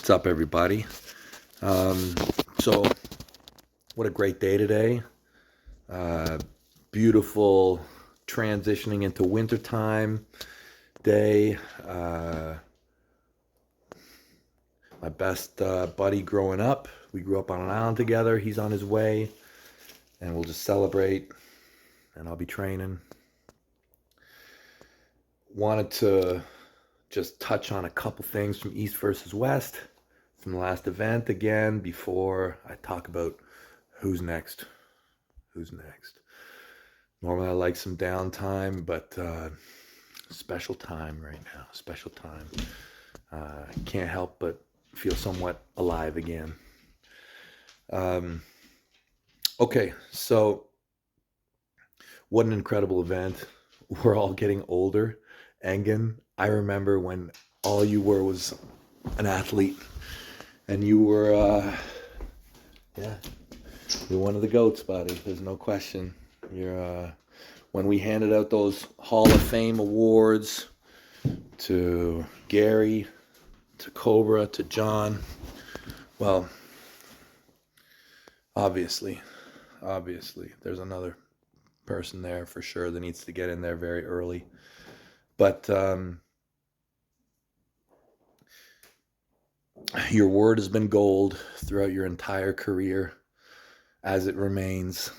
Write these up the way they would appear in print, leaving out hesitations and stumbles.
What's up, everybody? So, what a great day today. Uh, Beautiful transitioning into wintertime day. My best buddy growing up. We grew up on an island together. He's on his way, and we'll just celebrate, and I'll be training. Wanted to just touch on a couple things from East versus West from the last event again before I talk about who's next. Normally I like some downtime, but special time right now. Special time. Can't help but feel somewhat alive again. Okay, so what an incredible event. We're all getting older. Engen, I remember when all you were was an athlete, and you were, you're one of the GOATs, buddy. There's no question. You're, when we handed out those Hall of Fame awards to Gary, to Cobra, to John, well, obviously, there's another person there for sure that needs to get in there very early. But your word has been gold throughout your entire career, as it remains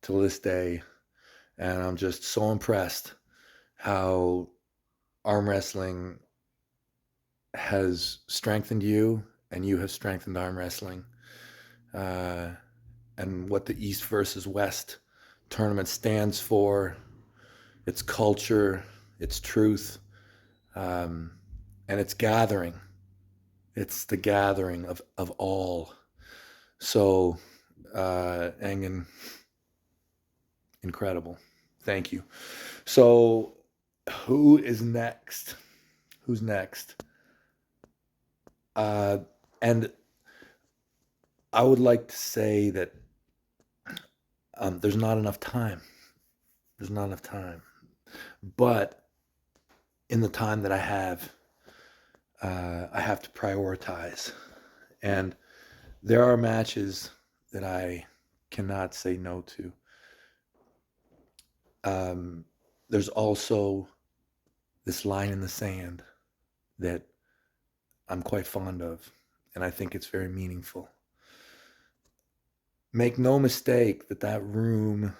till this day. And I'm just so impressed how arm wrestling has strengthened you and you have strengthened arm wrestling. And what the East versus West tournament stands for, its culture, its truth, and its gathering. It's the gathering of all. So, Engen, incredible. Thank you. So, who is next? Who's next? And I would like to say that there's not enough time. There's not enough time. But in the time that I have to prioritize. And there are matches that I cannot say no to. There's also this line in the sand that I'm quite fond of, and I think it's very meaningful. Make no mistake that room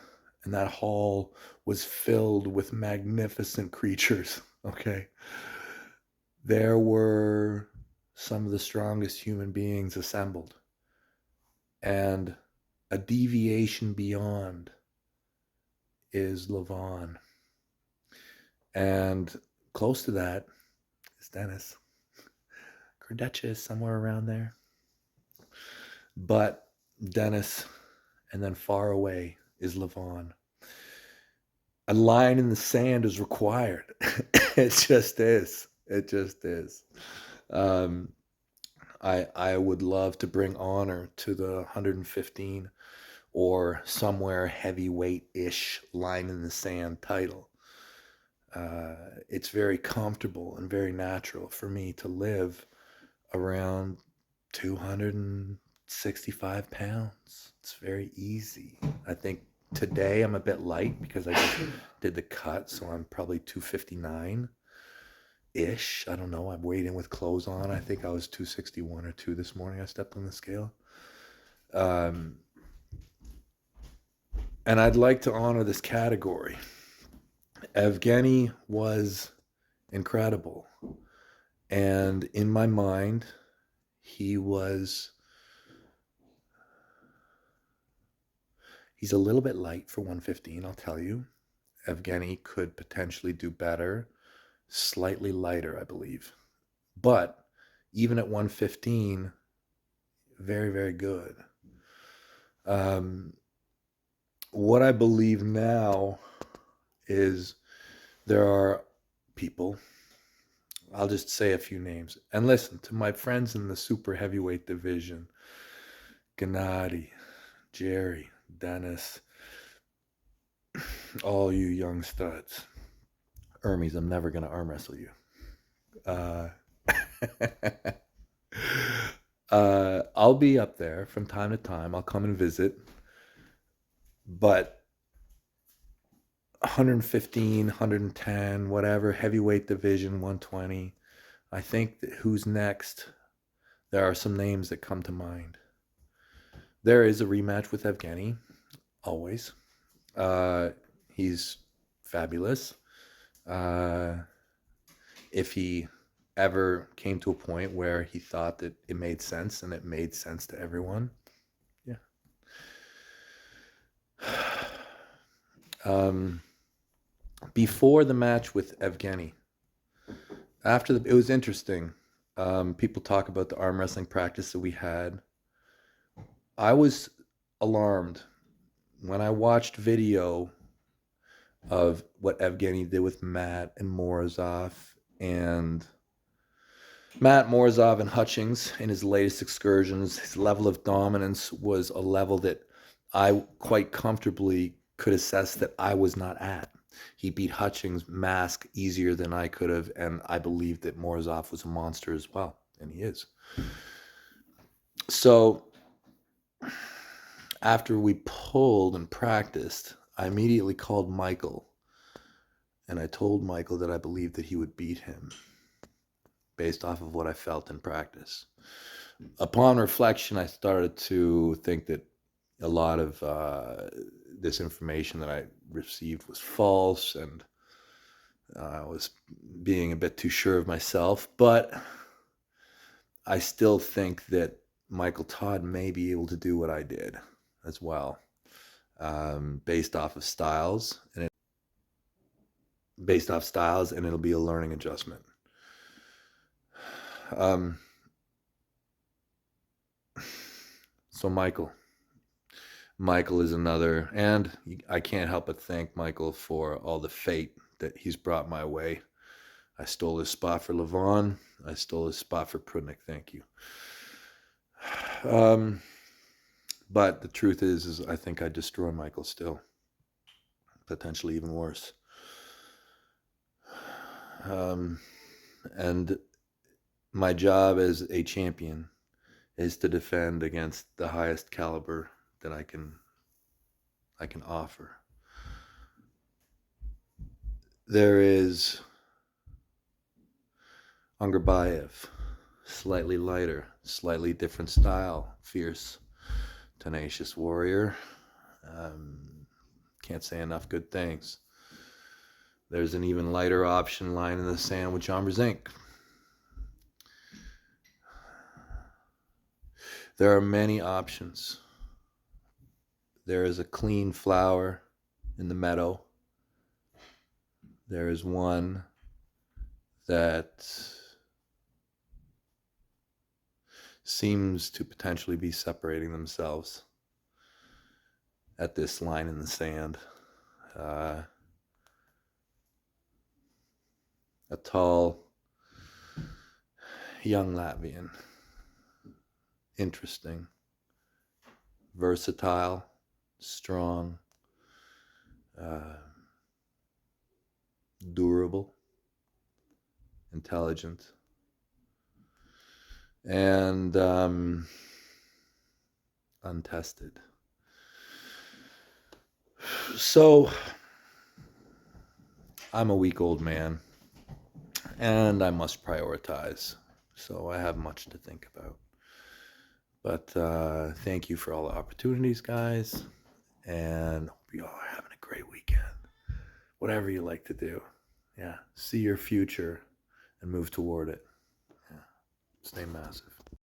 and that hall was filled with magnificent creatures, okay? There were some of the strongest human beings assembled, and a deviation beyond is Levon. And close to that is Dennis. Kardeccia is somewhere around there. But Dennis, and then far away is Levon. A line in the sand is required. It just is. It just is. I would love to bring honor to the 115 or somewhere heavyweight-ish line in the sand title. It's very comfortable and very natural for me to live around 265 pounds. It's very easy. I think today I'm a bit light because I just did the cut, so I'm probably 259-ish. I don't know. I'm weighed in with clothes on. I think I was 261 or 2 this morning. I stepped on the scale. And I'd like to honor this category. Evgeny was incredible. And in my mind, he's a little bit light for 115, I'll tell you. Evgeny could potentially do better, slightly lighter, I believe. But even at 115, very, very good. What I believe now is there are people, I'll just say a few names. And listen, to my friends in the super heavyweight division, Gennady, Jerry, Dennis, all you young studs. Hermes, I'm never going to arm wrestle you. I'll be up there from time to time. I'll come and visit. But 115, 110, whatever, heavyweight division, 120. I think that who's next? There are some names that come to mind. There is a rematch with Evgeny, always. He's fabulous. If he ever came to a point where he thought that it made sense and it made sense to everyone, yeah. Before the match with Evgeny, it was interesting. People talk about the arm wrestling practice that we had. I was alarmed when I watched video of what Evgeny did with Matt and Morozov, and Matt Morozov and Hutchings in his latest excursions. His level of dominance was a level that I quite comfortably could assess that I was not at. He beat Hutchings' mask easier than I could have, and I believed that Morozov was a monster as well, and he is. So after we pulled and practiced, I immediately called Michael, and I told Michael that I believed that he would beat him based off of what I felt in practice. Upon reflection, I started to think that a lot of this information that I received was false, and I was being a bit too sure of myself. But I still think that Michael Todd may be able to do what I did as well, based off styles, and it'll be a learning adjustment. So Michael is another, and I can't help but thank Michael for all the fate that he's brought my way. I stole his spot for Levon. I stole his spot for Prudnik. Thank you. But the truth is I think I destroy Michael still. Potentially even worse. And my job as a champion is to defend against the highest caliber that I can offer. There is Angarbayev, slightly lighter, slightly different style, fierce, tenacious warrior. Can't say enough good things. There's an even lighter option lying in the sand with John Brzenk. There are many options. There is a clean flower in the meadow. There is one that seems to potentially be separating themselves at this line in the sand. A tall, young Latvian. Interesting. Versatile. Strong. Durable. Intelligent. And untested. So, I'm a weak old man, and I must prioritize. So I have much to think about. But thank you for all the opportunities, guys, and hope you all are having a great weekend. Whatever you like to do. Yeah. See your future and move toward it. Yeah. Stay massive.